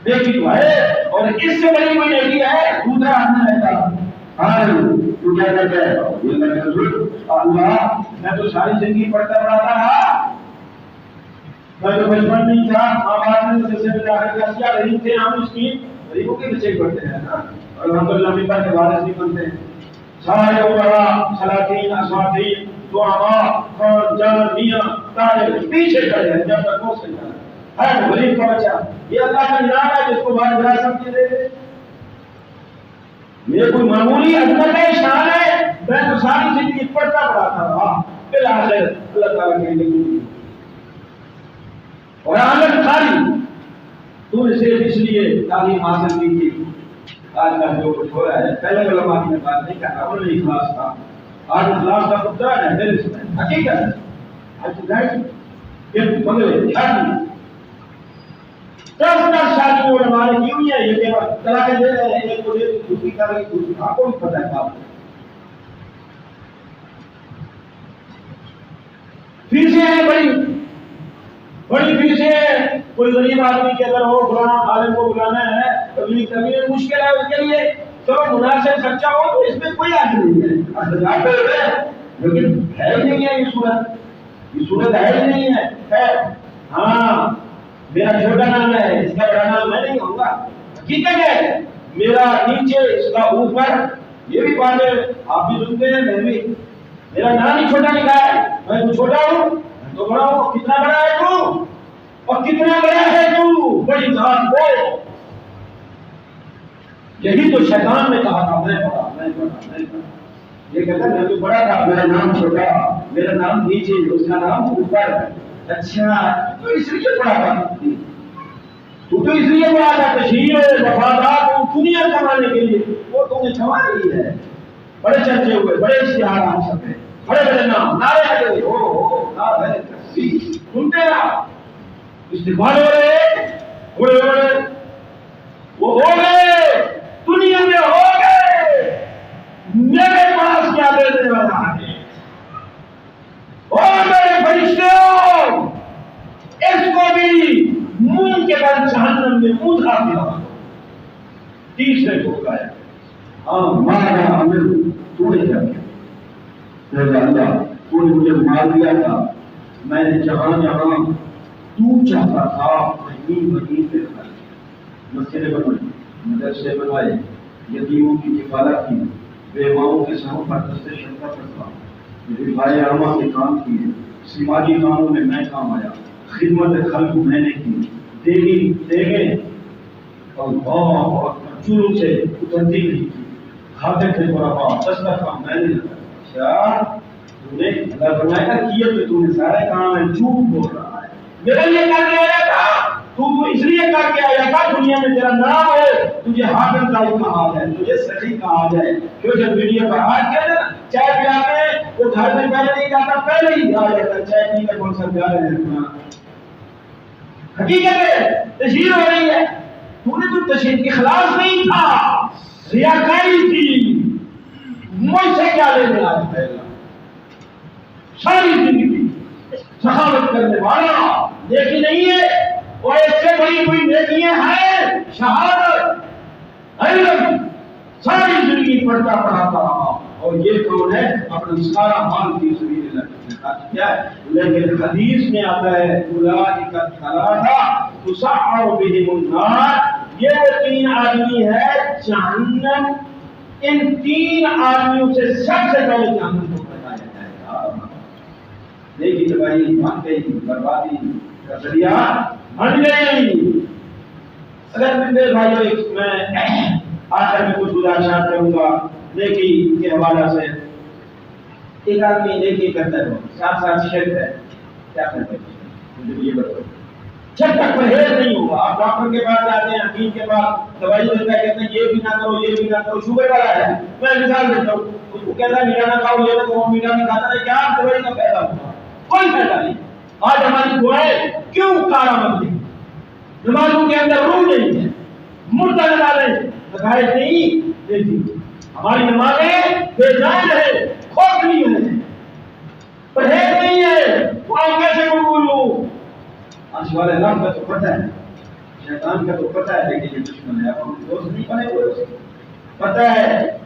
دیکھی تو ہے، اور اس سے بڑی کوئی نیکی ہے؟ دوسرا آدمی رہتا تو کیا کہتا ہے؟ اللہ میں تو ساری زندگی پڑھتا پڑھاتا رہا، میں تو بچپن نہیں تھا، ماں باپ نے جیسے میں جا کر کیا غریب تھے، ہم اس کی غریبوں کے بچے پڑھتے ہیں نا، اور الحمدللہ ممبر کے وارث نہیں بنتے ہیں، سارے اوپرا سلاطین اساتین دعاء خان جان میاں تاجر پیچھے کھڑے ہیں جب تک وہ سجدہ ہے غریب کا بچہ، یہ اللہ کا انعام ہے جس کو بھائی بڑا سمجھ دے دے، یہ کوئی معمولی عظمت ہے، شان ہے، میں تو ساری زندگی پڑھتا پڑھاتا رہا، بالآخر اللہ تعالیٰ کہیں گے اور آمد خالی تو نے صرف اس لیے تعلیم حاصل کی تھی۔ آج کا جو کچھ ہو رہا ہے، پہلے علماء کی بات نہیں کرتا، انہوں نے اخلاص تھا، آج اخلاص کا مدعا ہے دل اس میں، حقیقت ہے، آج تو گائے کہ بغلے شادی 10 شادی علماء نے کی ہوئی ہے، یہ کہ طلاقیں دے رہے ہیں، ایک کو دے دوسری کر رہی دوسری، آپ کو بھی پتہ ہے بات، پھر سے ہے بڑی پھر سے کوئی غریب آدمی کے اگر ہو فلاں عالم کو بلانا ہے، تبلیغ کرنی ہے، مشکل ہے اس کے لیے، چلو مناسب خرچہ ہو تو اس میں کوئی حرج نہیں ہے، لیکن ہے ہی نہیں ہے یہ صورت ہے ہی نہیں ہے۔ ہاں میرا چھوٹا نام ہے، اس کا بڑا نام میں نہیں ہوں گا، حقیقت ہے میرا نیچے اس کا اوپر، یہ بھی بات ہے، آپ بھی سنتے ہیں، میں بھی۔ میرا نام ہی چھوٹا لکھا ہے، میں تو چھوٹا ہوں، میں تو بڑا ہوں۔ کتنا بڑا ہے تو، اور کتنا بڑا ہے تو، بڑی ذات کو۔ یہی تو شیطان نے کہا تھا، میں بڑا، میں بڑا، میں بڑا۔ یہ کہتا ہے میں تو بڑا تھا، میرا نام چھوٹا، میرا نام نیچے، اس کا نام اوپر۔ اچھا تو اس لیے بڑا تھا، تو اس لیے بڑا تھا، تشہیر وفادار دنیا کمانے کے لیے، وہ تم نے کما لی ہے۔ بڑے چرچے ہوئے، بڑے اشتہارات چھپے، بڑے بڑے نام، نعرے لگے، او نام ہے تکبیر، سنتے آپ استقبال ہو رہے، بڑے بڑے وہ ہو گئے، دنیا میں ہو گئے، میرے پاس کیا دینے والا ہے؟ اور میرے فرشتوں، اس کو بھی منہ کے بعد جہنم میں منہ کھا دیا۔ تیسرے کو کہا مارا امر، تو نے کیا کیا؟ اللہ تو نے مجھے مار دیا تھا، میں نے جہاں جہاں تو چاہتا تھا وہیں وہیں پہ کھا لیا۔ مسجدیں بنوائی، مدرسے بنوائے، یتیموں کی کفالت کی، بیواؤں کے سروں پر دست شفقت رکھا، رفاع عامہ کے کام کیے، سماجی کاموں میں میں کام آیا، خدمت خلق میں نے کی، دیگیں اور چولوں سے اترتی نہیں کی، کھاتے تھے برابا، دسترخوان میں نے لگا۔ اچھا تو نے اللہ فرمائے گا کیے تو نے سارے کام ہے، جھوٹ بول رہا ہے، میرے لیے کر کے آیا تھا، تو اس لیے کر کے آیا تھا، دنیا میں تیرا نام ہے، تجھے حاکم تائی کہا جائے، تجھے سخی کہا جائے۔ کیوں جب ویڈیو پر آج کہتے ہیں چائے پلاتے، وہ گھر میں پہلے نہیں جاتا، پہلے ہی آ جاتا، چائے پی کر کون سا جا رہے ہیں۔ حقیقت ہے تشہیر ہو رہی ہے، تو نے تو تشہیر کے خلاف نہیں تھا، ریاکاری تھی، مجھ سے کیا لینے آیا ہے؟ ساری زندگی سخاوت کرنے والا نیکی نہیں ہے، اور اس سے بڑی کوئی نیکیاں ہیں، شہادت، علم، ساری زندگی پڑھتا پڑھاتا رہا، اور یہ کون ہے؟ اپنا سارا مال فی سبیل اللہ نے خرچ کیا ہے۔ لیکن حدیث میں آتا ہے اولئک الثلاثہ تسعر بہم النار، یہ وہ تین آدمی ہے جہنم، ان تین آدمیوں سے سب سے پہلے جہنم کو بتایا جائے گا۔ دیکھیے تباہی بن گئی، بربادی کا ذریعہ بن گئی۔ اگر میرے بھائیو میں آخر میں کچھ گزارشات کروں گا نیکی کے حوالے سے۔ ایک آدمی نیکی کرتا ہے، ساتھ ساتھ شرک ہے، کیا کرتا ہے؟ مجھے یہ بتاؤ، جب تک پرہیز نہیں ہوگا، آپ ڈاکٹر کے پاس جاتے ہیں، حکیم کے پاس دوائی دیتا ہے، کہتے ہیں یہ بھی نہ کرو، یہ بھی نہ کرو، شوگر والا ہے، میں مثال دیتا ہوں، اس کو کہتا ہے میٹھا نہ کھاؤ، یہ نہ کھاؤ، میٹھا نہیں کھاتا ہے، کیا دوائی کا فائدہ ہوگا؟ کوئی فائدہ نہیں۔ آج ہماری دعائیں کیوں کارآمد نہیں؟ نمازوں کے اندر روح نہیں ہے، مردہ نمازیں نتائج نہیں دیتی، ہماری نمازیں بے جان ہے، کھوکھلی ہے، پرہیز نہیں ہے، قرآن کیسے قبول ہوں؟ آج والے رب کا تو پتہ ہے، شیطان کا تو پتہ ہے، لیکن یہ دشمن ہے، اب ہم دوست نہیں بنے ہوئے، اسے پتہ ہے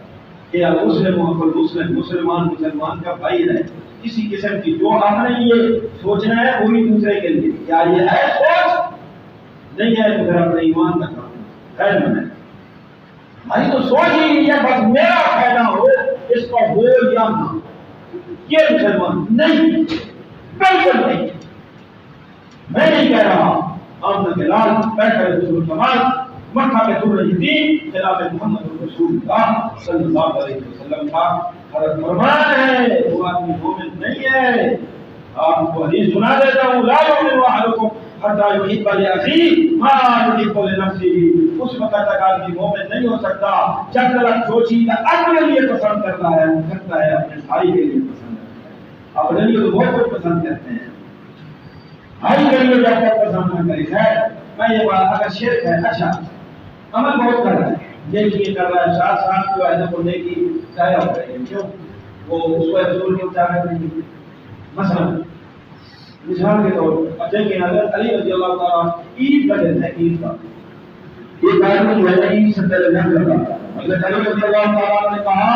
کہ مسلمان مسلمان کا بھائی ہے، کسی قسم کی جو ہم نے یہ سوچنا ہے وہی دوسرے کے لیے، کیا یہ ہے سوچ؟ نہیں ہے تو پھر اپنے ایمان کا کام خیر میں بھائی تو سوچ ہی نہیں ہے، بس میرا فائدہ ہو، اس کا ہو یا نہ ہو، یہ مسلمان نہیں، بالکل نہیں۔ میں نہیں کہہ رہا، آمنہ کے لال بیٹھ کر رسول کمال مکہ میں دور رہی تھی، جناب محمد رسول اللہ صلی اللہ علیہ وسلم کا فرمان ہے، وہ آدمی مومن نہیں ہے۔ آپ کو حدیث سنا دیتا ہوں، لا یؤمن احدکم حتی یحب لاخیہ ما یحب لنفسہ، اس وقت تک آدمی مومن نہیں ہو سکتا جب تک جو چیز اپنے لیے پسند کرتا ہے اپنے بھائی کے لیے پسند کرتا ہے۔ اپنے لیے تو بہت کچھ پسند کرتے ہیں، بھائی کے لیے جب تک پسند نہ کرے۔ خیر میں یہ بات، اگر شرک ہے اچھا عمل بہت کر رہا ہے، نیکی کر رہا ہے، ساتھ ساتھ جو ہے نا وہ نیکی ضائع ہو رہی ہے، کیوں؟ وہ اس کو حضور کی اجازت نہیں۔ مثلا مثال کے طور پر اب دیکھیں حضرت علی رضی اللہ تعالیٰ عید کا دن ہے، عید کا ایک آدمی جو ہے عید سے پہلے نہ کر رہا، حضرت علی رضی اللہ تعالیٰ نے کہا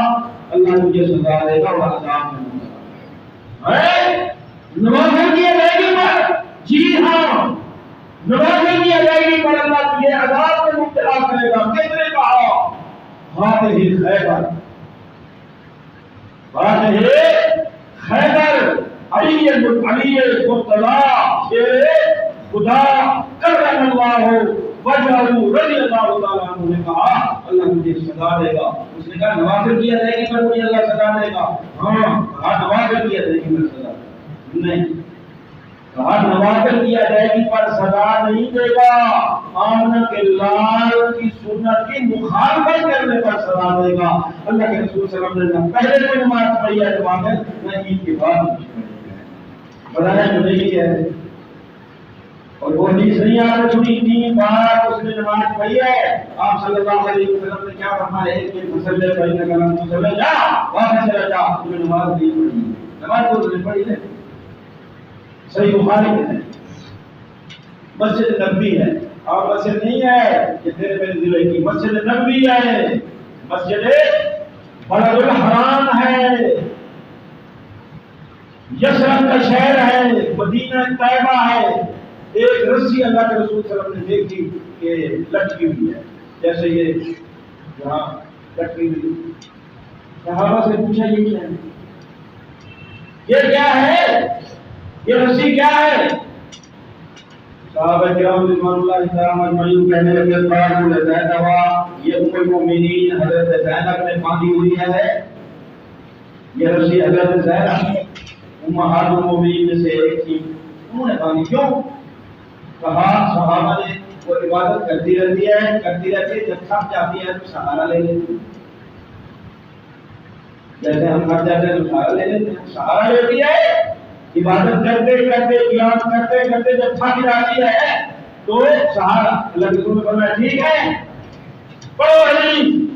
اللہ مجھے سزا دے گا اور عذاب میں ہوگا۔ نماز کی ادائیگی پر، جی ہاں نماز کی ادائیگی پر اللہ یہ عذاب میں مبتلا کرے گا۔ کس نے کہا؟ ہاتھ ہی خیبر، آج خیبر علی مرتضی شیر خدا کرم اللہ وجہہ رضی اللہ تعالیٰ عنہ نے کہا اللہ مجھے سزا دے گا. اس نے کہا نوافل کیا جائے گی پر مجھے اللہ سزا دے گا. ہاں کہا نوافل کیا جائے گی پر سزا نہیں. کہا نوافل کیا جائے گی پر سزا نہیں دے گا. آمنہ کے لال کی سنت کی مخالفت کرنے پر سزا دے گا. اللہ کے رسول صلی اللہ علیہ وسلم نے پہلے کوئی نماز پڑھی ہے نوافل نہ عید کے بعد بتایا جو نہیں ہے. اور وہ حدیث نہیں آپ نے سنی 3 بار اس نے نماز پڑھی ہے. آپ صلی اللہ علیہ وسلم نے کیا فرمایا ہے کہ مسلے پڑھنے کا نام مسلے جا واپس چلا جا. تم نے نماز نہیں پڑھی. نماز تو نہیں پڑھی ہے. صحیح بخاری میں ہے. مسجد نبوی ہے اور مسجد نہیں ہے کہ تیرے میرے ضلع کی مسجد نبوی ہے. مسجد بلد الحرام ہے. یثرب کا شہر ہے. مدینہ طیبہ ہے. ایک رسی اللہ کے رسول صلی اللہ علیہ وسلم نے دیکھی کہ لٹکی ہوئی ہے جیسے یہ یہاں لٹکی ہوئی. صحابہ سے پوچھا یہ کیا ہے؟ یہ کیا ہے؟ یہ رسی کیا ہے؟ صحابہ کرام رضوان اللہ تعالی اجمعین کہنے لگے قالوا لزینب یہ ام المؤمنین حضرت زینب نے باندھی ہوئی ہے. یہ رسی حضرت زینب امہات المؤمنین میں سے ایک تھی انہوں نے باندھی. کیوں؟ کہا صحابہ نے وہ عبادت کرتی رہتی ہے جب تھک جاتی ہے تو سہارا لے لیتی. جیسے ہم تھک جاتے ہیں تو سہارا لے لیتے ہیں. سہارا لیتی ہے عبادت کرتے قیام کرتے جب تھک جاتی ہے تو سہارا. اللہ کے رسول نے فرمایا ٹھیک ہے پڑھو حدیث.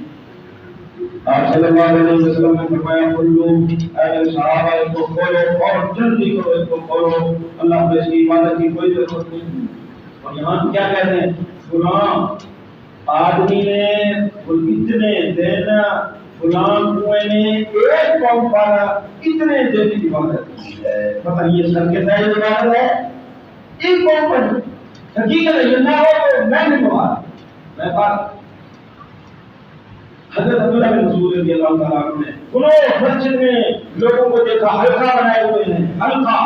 آپ صلی اللہ علیہ وسلم نے فرمایا کلو اے صحابہ اس کو کھولو اور جلدی کرو اس کو کھولو. اللہ کو اس کی عبادت کی کوئی ضرورت نہیں. اور یہاں کیا کہتے ہیں فلاں آدمی نے اتنے دن فلاں کنویں نے ایک قوم پالا اتنے دن کی عبادت کی ہے. پتہ یہ سب کے ساتھ عبادت ہے ایک قوم پر. حقیقت ہے یہ نہ ہو تو میں نہیں بات میں بات. حضرت عبداللہ بن مسعود رضی اللہ تعالیٰ عنہ نے انہوں مسجد میں لوگوں کو دیکھا حلقہ بنائے ہوئے ہیں حلقہ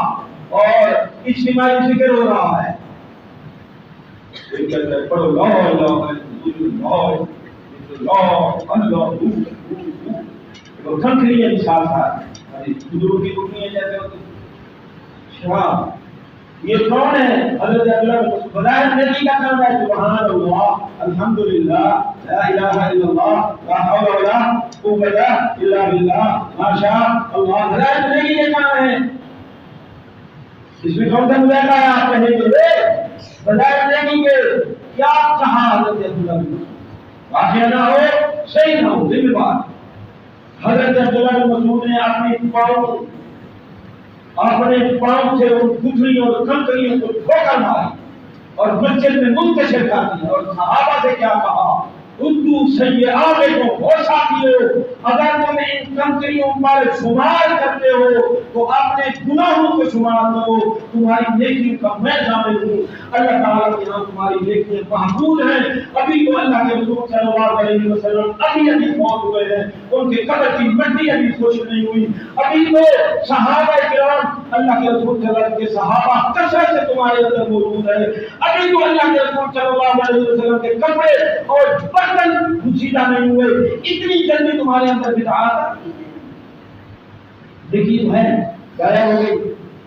اور اجتماعی ذکر ہو رہا ہے. پڑھو لا الہ الا اللہ اللہ تو کھنکھری ہے مثال تھا بزرگوں کی کٹنیاں جیسے ہوتی. یہ کون ہے؟ حضرت عبداللہ بن مسعود. بظاہر نبی کا کام ہے سبحان اللہ الحمدللہ لا الہ الا اللہ لا حول ولا قوت الا باللہ ما شاء اللہ. بظاہر نبی کا کام ہے. اس میں کون سا مذاکرہ ہے آپ کہیں گے بظاہر نبی کے کیا کہا حضرت عبداللہ بن مسعود. واقعہ نہ ہو صحیح نہ ہو ذمہ بات. حضرت عبداللہ بن مسعود نے اپنے پاؤں سے ان گٹھلیوں اور کنکریوں کو ٹھوکر ماری اور مسجد میں منتشر کر دی. اور صحابہ سے کیا کہا اردو سیئات کو ہوشا کیو. اگر تم ان کنکریوں پر شمار کرتے ہو تو اپنے گناہوں کو شمار کرو. تمہاری نیکیوں کا میں شامل ہوں. اللہ تعالیٰ کے ہاں تمہاری نیکیاں محفوظ ہیں. ابھی تو اللہ کے رسول صلی اللہ علیہ وسلم ابھی موت ہوئے ہیں. ان کے قبر کی مٹی ابھی خشک نہیں ہوئی. ابھی تو صحابہ کرام اللہ کے رسول صلی اللہ علیہ وسلم کے صحابہ کثرت سے تمہارے اندر موجود ہے. ابھی تو اللہ کے رسول صلی اللہ علیہ وسلم کے کپڑے اور برتن پوشیدہ نہیں ہوئے. اتنی جلدی تمہارے اندر بدعات دیکھیے تو ہے ضائع ہو گئی.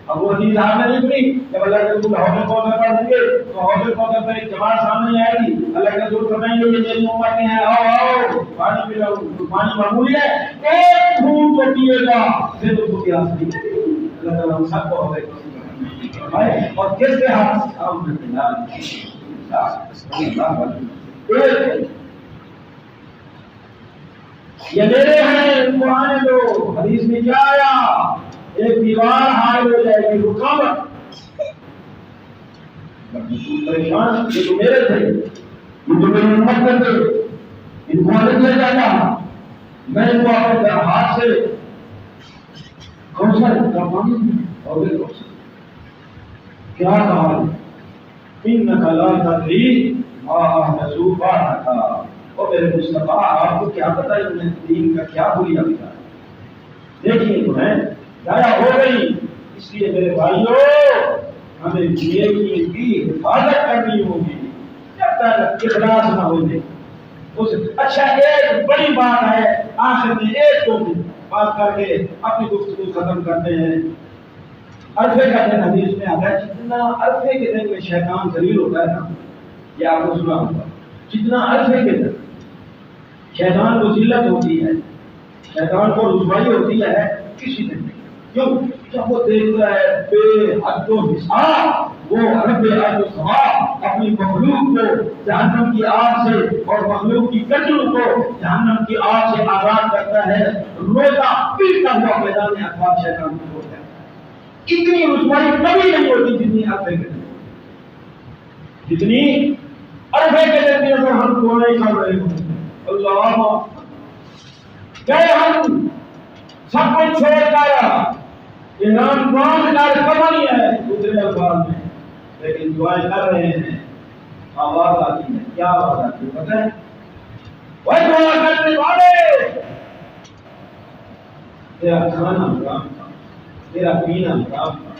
اب وہ حدیث آپ نے نہیں سنی جب اللہ کے رسول حوض کوثر پڑھ دیں گے تو حوض کوثر پر ایک جماعت سامنے آئے گی. اللہ کے رسول فرمائیں گے یہ میری امت کے ہیں آؤ آؤ پانی پی لو. پانی معمولی ہے ایک گھونٹ تو پیے گا پھر اس کو پیاس نہیں لگے گی. اللہ تعالیٰ ہم سب کو حوض کوثر اور کس کے ہاتھ یہ میرے ہیں ان کو آنے دو. حدیث میں کیا آیا ایک دیوار حائل ہو جائے گی رکاوٹ. پریشان یہ تو میرے تھے یہ تو میری امت کر دے ان کو عادت لے جانا. میں ان کو اپنے ہاتھ سے کوثر کا پانی اور کیا کہا انک لا تدری ما احدث بعدک. اور میرے مصطفیٰ آپ کو کیا پتہ ہے انہیں دین کا کیا بری عقیدہ ہے. دیکھیے تو ہے ضائع ہو گئی. اس لیے میرے بھائیوں ہمیں نیکی کی حفاظت کرنی ہوگی جب تک اخلاص نہ ہو جائے. اچھا ایک بڑی بات ہے آخر میں ایک دو بات کر کے اپنی گفتگو ختم کرتے ہیں. عرفے کا دن حدیث میں آتا ہے جتنا عرفے کے دن میں شیطان ذلیل ہوتا ہے نا یہ آپ کو سنا ہوگا. جتنا عرفے کے دن شیطان کو ذلت ہوتی ہے شیطان کو رسوائی ہوتی ہے کسی دن نہیں. کیوں؟ جب وہ دیکھتا ہے بے حد و حساب وہ رب حد و ثواب اپنی مخلوق کو جہنم کی آگ سے اور مخلوق کی قتل کو جہنم کی آگ سے آزاد کرتا ہے. روزہ پیٹتا ہوا میدان اخبار شیطان کو ہوتا ہے. اتنی رسوائی کبھی نہیں ہوتی جتنی عرفے کے دن. جتنی عرفے کے دن میں اگر ہم کوڑے کر رہے ہوں اللہ گئے ہم سب کچھ چھوڑ کر احرام باندھ کر کمانی ہے دوسرے الفاظ میں لیکن دعائیں کر رہے ہیں. آواز آتی ہے کیا آواز آتی ہے پتہ ہے؟ وہ دعا کرنے والے تیرا کھانا حرام تھا تیرا پینا حرام تھا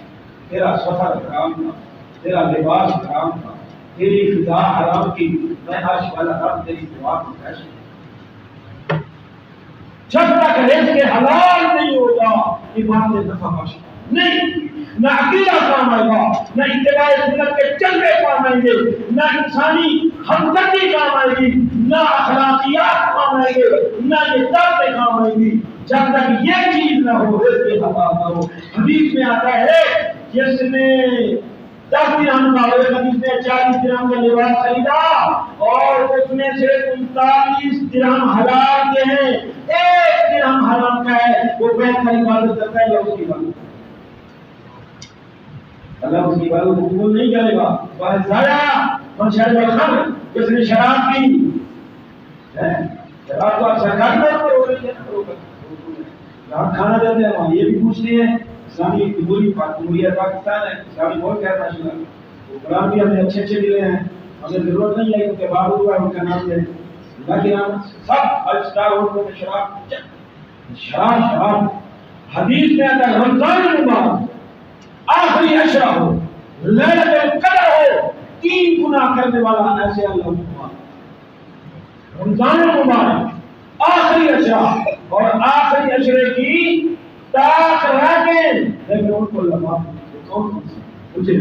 تیرا سفر حرام تھا تیرا لباس حرام تھا تیری غذا حرام کی میں عرش والا رب تیری دعا کو کیسے جب تک رزق حلال نہیں ہوگا یہ باتیں نفع بخش نہیں. نہ عقیدہ کام آئے گا نہ اتباع سنت کے چلے کام آئیں گے نہ انسانی ہمدردی کام آئے گی نہ اخلاقیات کام آئیں گے نہ یہ دعوتیں کام آئیں گی جب تک یہ چیز نہ ہو رزق حلال نہ ہو. حدیث میں آتا ہے جس نے 10 درہم کا ایک حدیث میں 40 درہم کا لباس خریدا اور اس میں سے 39 درہم حلال کے ہیں 1 درہم حرام کا ہے وہ بیت کا عبادت کرتا ہے یا اس کی عبادت اللہ اس کی عبادت کو قبول نہیں کرے گا. بس ضائع منشر الخمر جس نے شراب پی شراب تو آپ سرکار میں ہو رہی ہے جہاں کھانا دیتے ہیں وہاں یہ بھی پوچھتے ہیں اسلامی جمہوریت پاکستان ہے اسلامی بہت کہتا ہے وہ قرآن بھی ہمیں اچھے اچھے ملے ہیں ہمیں ضرورت نہیں ہے کیونکہ باب ہوا ان کا نام ہے اللہ کے نام سب اسٹار ہوٹلوں میں شراب شراب شراب. حدیث میں آتا ہے رمضان المبارک آخری عشرہ ہو لیلۃ القدر ہو 3 گناہ کرنے والا ایسے اللہ رمضان المبارک آخری عشرہ اور آخری عشرے کی تاخ رکھیں لیکن ان کو لگا کون مجھے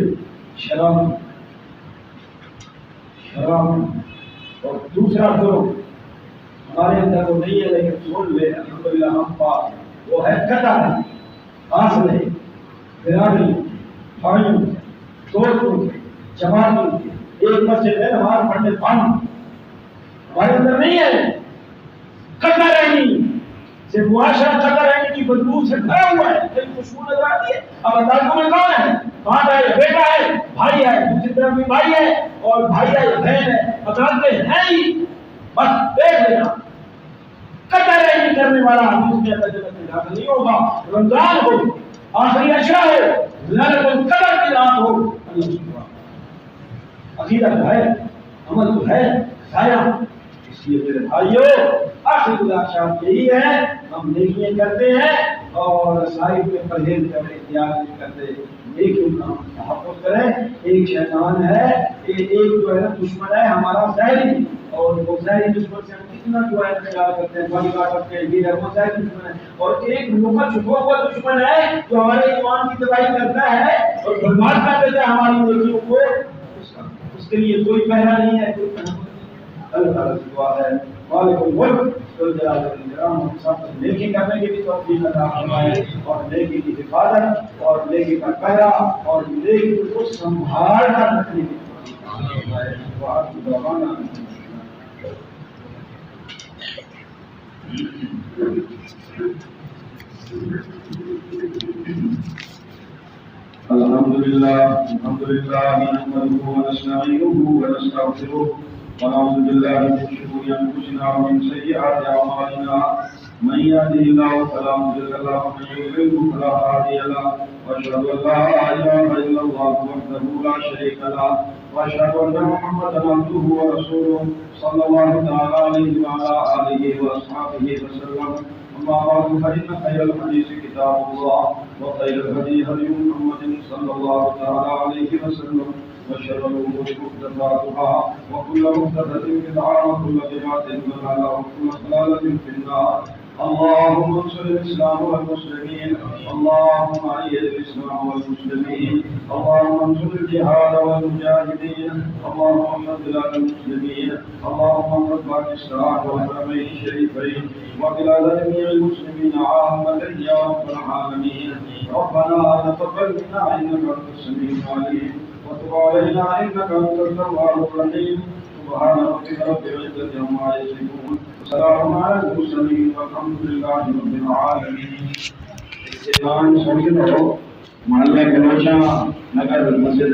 شراب اور دوسرا گروہ ہمارے اندر وہ نہیں ہے لیکن سن لے الحمدللہ ہم پاک وہ ہے قطر فاصلے برادری بھائیوں دوستوں جماعتوں ایک مسجد ہے نماز پڑھنے بند ہمارے اندر نہیں ہے. قطر رہنی سے معاشرہ قطر رہنے کی بدبو سے بھرا ہوا ہے لیکن خوشبو نظر آتی ہے. اب عدالتوں میں کون ہے کہاں ہے بیٹا ہے بھائی ہے دوسری طرف بھی بھائی ہے اور بھائی ہے بہن ہے عدالتیں ہیں ہی بس دیکھ لینا قطر رہنی کرنے والا حدیث میں اللہ جنت میں داخل نہیں ہوگا. رمضان ہو آخری عشرہ ہو لیلۃ القدر کی رات ہو اللہ سبحانہ عقیدہ تو ہے عمل تو ہے ضائع. اس لیے میرے بھائیوں آخری گزارش یہی ہے ہم نیکیاں کرتے ہیں اور ساری میں پرہیز کریں اختیار نہیں کرتے نیکیوں کا تحفظ کریں. ایک شیطان ہے ایک جو ہے نا دشمن ہے ہمارا ظاہری اور وہ ظاہری دشمن سے ہم کتنا جو ہے خیال کرتے ہیں بڑی بات کرتے ہیں یہ وہ ظاہری دشمن ہے اور ایک لوکا چھپا ہوا دشمن ہے جو ہمارے ایمان کی تباہی کرتا ہے اور برباد کر دیتا ہے ہماری نیکیوں کو. اس کے لیے کوئی پہلا نہیں ہے کوئی پہلا اللہ تعالیٰ سے دعا ہے مالک الملک ذو الجلال والاکرام ہم سب سے نیکی کرنے کی بھی توفیق عطا فرمائے اور نیکی کی حفاظت اور نیکی کا پہرا اور نیکی کو سنبھال کر رکھنے کی توفیق عطا فرمائے. وآخر دعوانا الحمدللہ نحمده ونستعینه ونستغفره ونعوذ بالله من شرور انفسنا ومن سيئات اعمالنا من يهده الله فلا مضل له ومن يضلل فلا هادي له واشهد ان لا اله الا الله وحده لا شريك له وأشهد أن محمدا عبده ورسوله صلى الله تعالى عليه وعلى آله وأصحابه وسلم. أما بعد فإن خير الحديث كتاب الله وخير الهدي هدي محمد صلى الله تعالى عليه وسلم وشر الأمور محدثاتها وكل محدثة بدعة وكل بدعة ضلالة وكل ضلالة في النار. اللهم انصر الإسلام والمسلمين، اللهم أيد الإسلام والمسلمين، اللهم انصر الجهاد والمجاهدين، اللهم فضل على المسلمين، اللهم رب باكستان والحرمين الشريفين وبلاد جميع المسلمين عامة يا رب العالمين. ربنا تقبل منا إنك أنت السميع العليم وتب علينا إنك أنت التواب الرحيم. سبحان ربك رب العزة عما يصفون وسلام على المرسلين والحمد لله رب العالمين. محلہ گلوچا نگر مسجد